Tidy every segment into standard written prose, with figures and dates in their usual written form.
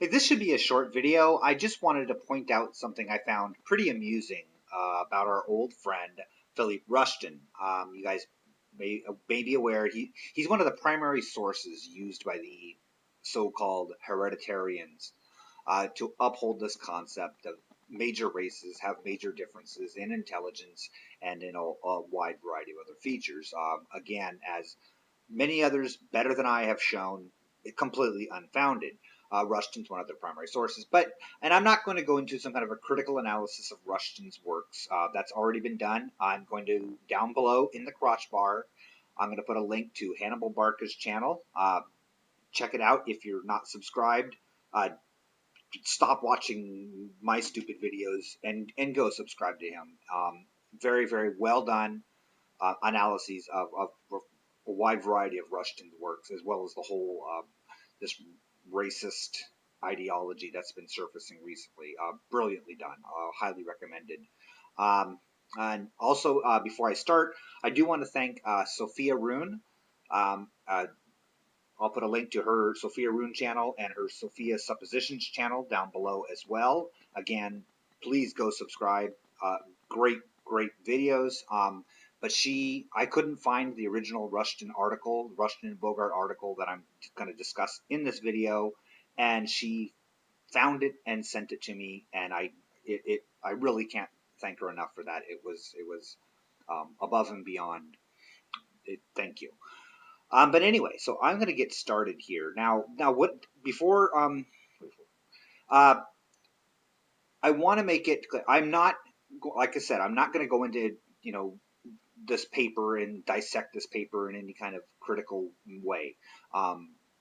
Hey, this should be a short video. I just wanted to point out something I found pretty amusing about our old friend Philippe Rushton. You guys may be aware he's one of the primary sources used by the so-called hereditarians to uphold this concept of major races have major differences in intelligence and in a wide variety of other features. Again, as many others better than I have shown, completely unfounded. Rushton's one of their primary sources, and I'm not going to go into some kind of a critical analysis of Rushton's works. That's already been done. I'm going to, down below in the crotch bar, I'm going to put a link to Hannibal Barca's channel. Check it out if you're not subscribed. Stop watching my stupid videos and go subscribe to him. Very, very well done analyses of a wide variety of Rushton's works, as well as the whole this racist ideology that's been surfacing recently. Brilliantly done. Highly recommended. And also, before I start, I do want to thank Sofiarune. Um, uh, I'll put a link to her Sofiarune channel and her Sophia Suppositions channel down below as well. Again, please go subscribe. Great, great videos. But I couldn't find the original Rushton article, Rushton and Bogaert article that I'm going to discuss in this video, and she found it and sent it to me, and I really can't thank her enough for that. It was above and beyond. Thank you. But anyway, so I'm going to get started here now. What before uh, I want to make it clear. I'm not, like I said, I'm not going to go into this paper and dissect this paper in any kind of critical way.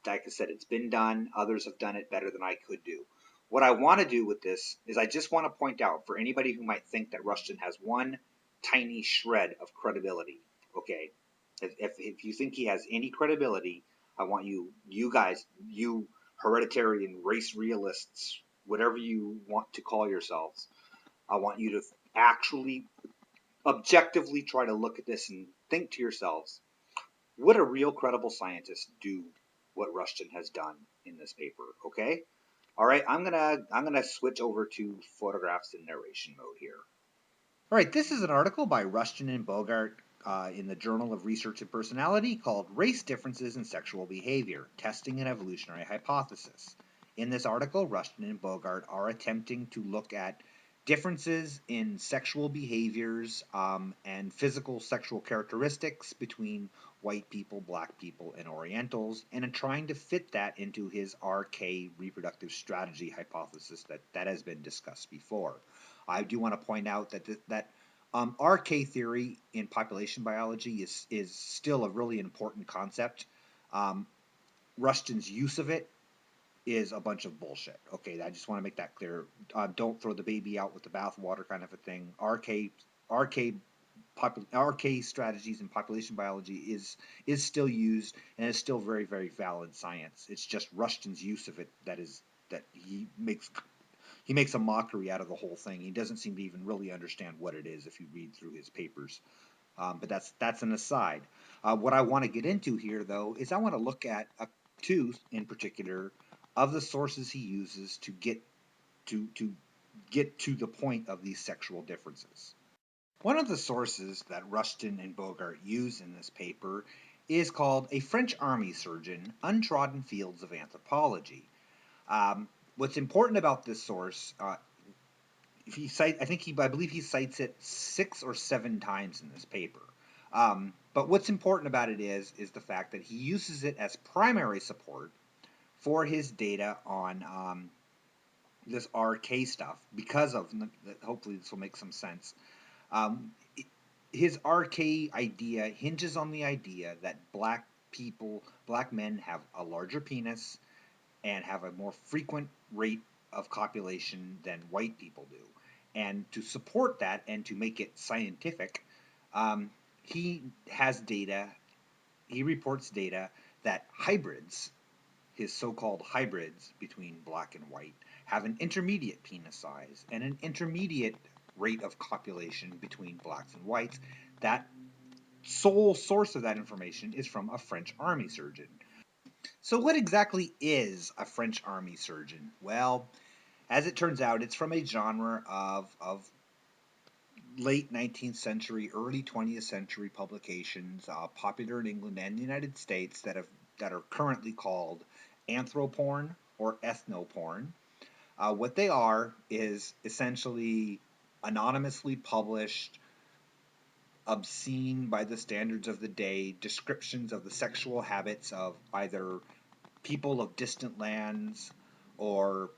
Like I said, it's been done. Others have done it better than I could do. What I want to do with this is I just want to point out for anybody who might think that Rushton has one tiny shred of credibility. Okay, if you think he has any credibility, I want you guys, you hereditary and race realists, whatever you want to call yourselves, I want you to actually objectively try to look at this and think to yourselves, would a real credible scientist do what Rushton has done in this paper? Okay? All right, I'm gonna switch over to photographs and narration mode here. All right, this is an article by Rushton and Bogaert in the Journal of Research and Personality called Race Differences in Sexual Behavior, Testing an Evolutionary Hypothesis. In this article, Rushton and Bogaert are attempting to look at differences in sexual behaviors and physical sexual characteristics between white people, black people, and Orientals, and in trying to fit that into his RK reproductive strategy hypothesis that has been discussed before. I do want to point out that RK theory in population biology is still a really important concept. Rushton's use of it is a bunch of bullshit. Okay, I just want to make that clear. Don't throw the baby out with the bathwater, kind of a thing. RK strategies in population biology is still used and is still very, very valid science. It's just Rushton's use of it that he makes a mockery out of the whole thing. He doesn't seem to even really understand what it is if you read through his papers. But that's an aside. What I want to get into here, though, is I want to look at two in particular of the sources he uses to get to the point of these sexual differences. One of the sources that Rushton and Bogaert use in this paper is called A French Army Surgeon, Untrodden Fields of Anthropology. What's important about this source, I believe he cites it 6 or 7 times in this paper. But what's important about it is the fact that he uses it as primary support for his data on this RK stuff because of, hopefully this will make some sense. His RK idea hinges on the idea that black men have a larger penis and have a more frequent rate of copulation than white people do. And to support that and to make it scientific, he reports data that hybrids, his so-called hybrids between black and white, have an intermediate penis size and an intermediate rate of copulation between blacks and whites. That sole source of that information is from a French army surgeon. So what exactly is a French army surgeon? Well, as it turns out, it's from a genre of late 19th century, early 20th century publications, popular in England and the United States, that are currently called anthroporn or ethnoporn. What they are is essentially anonymously published, obscene by the standards of the day descriptions of the sexual habits of either people of distant lands or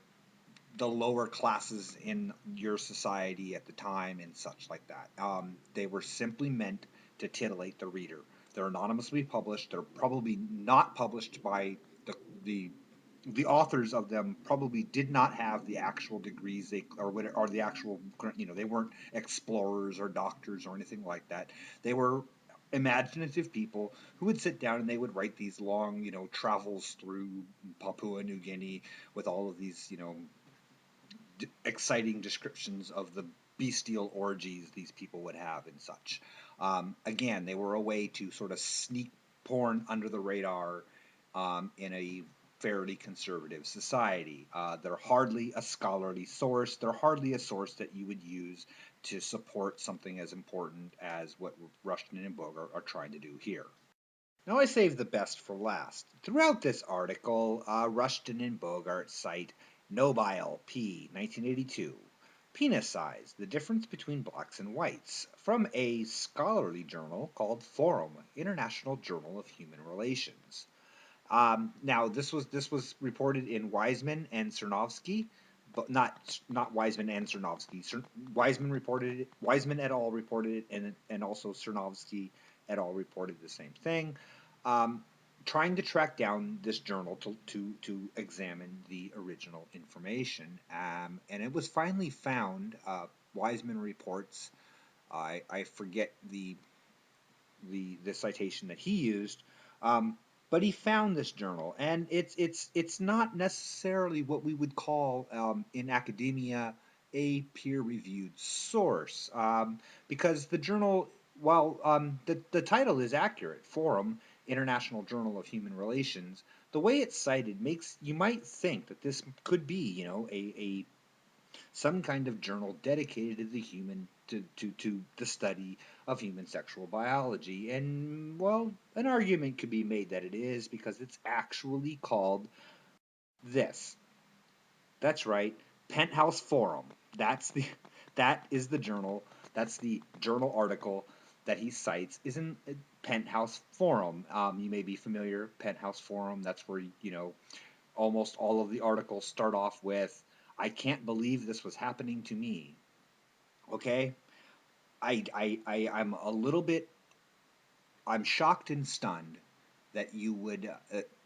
the lower classes in your society at the time and such like that. They were simply meant to titillate the reader. They're anonymously published. They're probably not published by the the authors of them probably did not have the actual degrees or the actual, they weren't explorers or doctors or anything like that. They were imaginative people who would sit down and they would write these long, travels through Papua New Guinea with all of these, exciting descriptions of the bestial orgies these people would have and such. Again, they were a way to sort of sneak porn under the radar in a fairly conservative society. They're hardly a scholarly source. They're hardly a source that you would use to support something as important as what Rushton and Bogaert are trying to do here. Now I saved the best for last. Throughout this article, Rushton and Bogaert cite Nobile P. 1982, Penis Size, the Difference Between Blacks and Whites, from a scholarly journal called Forum, International Journal of Human Relations. Now this was reported in Weizmann and Cernovsky, but not Weizmann and Cernovsky. Weizmann et al. Reported it, and also Cernovsky et al. Reported the same thing. Um, Trying to track down this journal to examine the original information, and it was finally found. Weizmann reports. I forget the citation that he used, um, but he found this journal, and it's not necessarily what we would call in academia a peer-reviewed source, because the journal, while the title is accurate, Forum, International Journal of Human Relations, the way it's cited makes you might think that this could be, a some kind of journal dedicated to the human to the study of human sexual biology. And well, an argument could be made that it is because it's actually called this. That's right, Penthouse Forum. That is the journal. That's the journal article that he cites is in Penthouse Forum. You may be familiar, Penthouse Forum. That's where almost all of the articles start off with, "I can't believe this was happening to me." Okay, I'm a little bit, I'm shocked and stunned that you would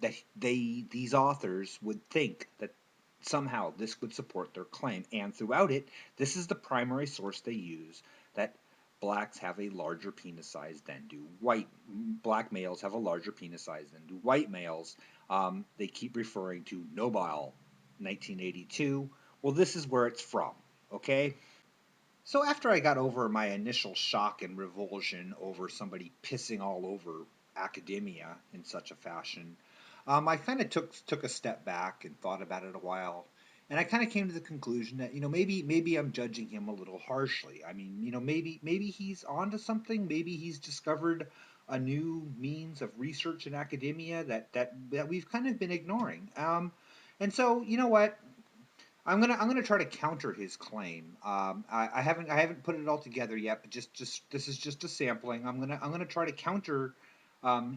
that these authors would think that somehow this would support their claim. And throughout it, this is the primary source they use, that blacks have a larger penis size than do black males have a larger penis size than do white males. They keep referring to Nobile 1982. Well, this is where it's from. Okay. So after I got over my initial shock and revulsion over somebody pissing all over academia in such a fashion, I kind of took a step back and thought about it a while, and I kind of came to the conclusion that maybe I'm judging him a little harshly. I mean, maybe he's onto something. Maybe he's discovered a new means of research in academia that we've kind of been ignoring. And so you know what? I'm gonna try to counter his claim. I haven't put it all together yet, but just this is just a sampling. I'm gonna try to counter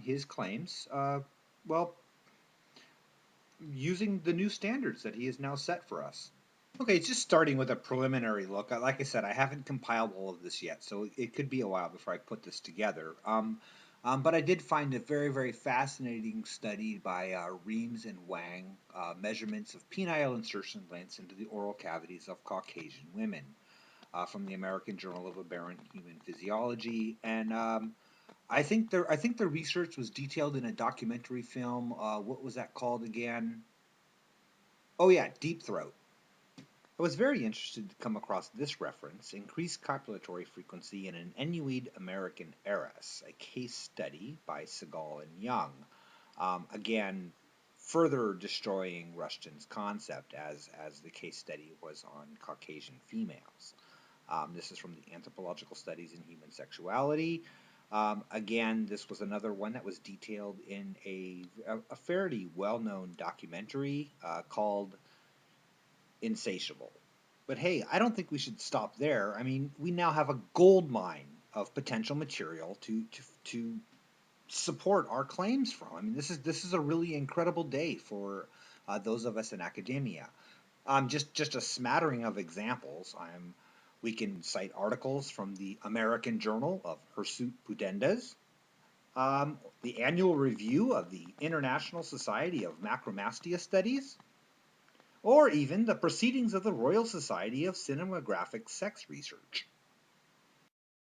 his claims. Well, using the new standards that he has now set for us. Okay, just starting with a preliminary look. Like I said, I haven't compiled all of this yet, so it could be a while before I put this together. But I did find a very, very fascinating study by Reams and Wang, measurements of penile insertion lengths into the oral cavities of Caucasian women, from the American Journal of Aberrant Human Physiology. And I think the research was detailed in a documentary film. What was that called again? Oh yeah, Deep Throat. I was very interested to come across this reference, Increased Copulatory Frequency in an Inuit American Heiress, a case study by Segal and Young. Again, further destroying Rushton's concept, as the case study was on Caucasian females. This is from the Anthropological Studies in Human Sexuality. Again, this was another one that was detailed in a fairly well-known documentary called Insatiable. But hey, I don't think we should stop there. I mean, we now have a gold mine of potential material to support our claims from. I mean, this is a really incredible day for those of us in academia. Just a smattering of examples. We can cite articles from the American Journal of Hirsute Pudendis, the annual review of the International Society of Macromastia Studies, or even the Proceedings of the Royal Society of Cinematographic Sex Research.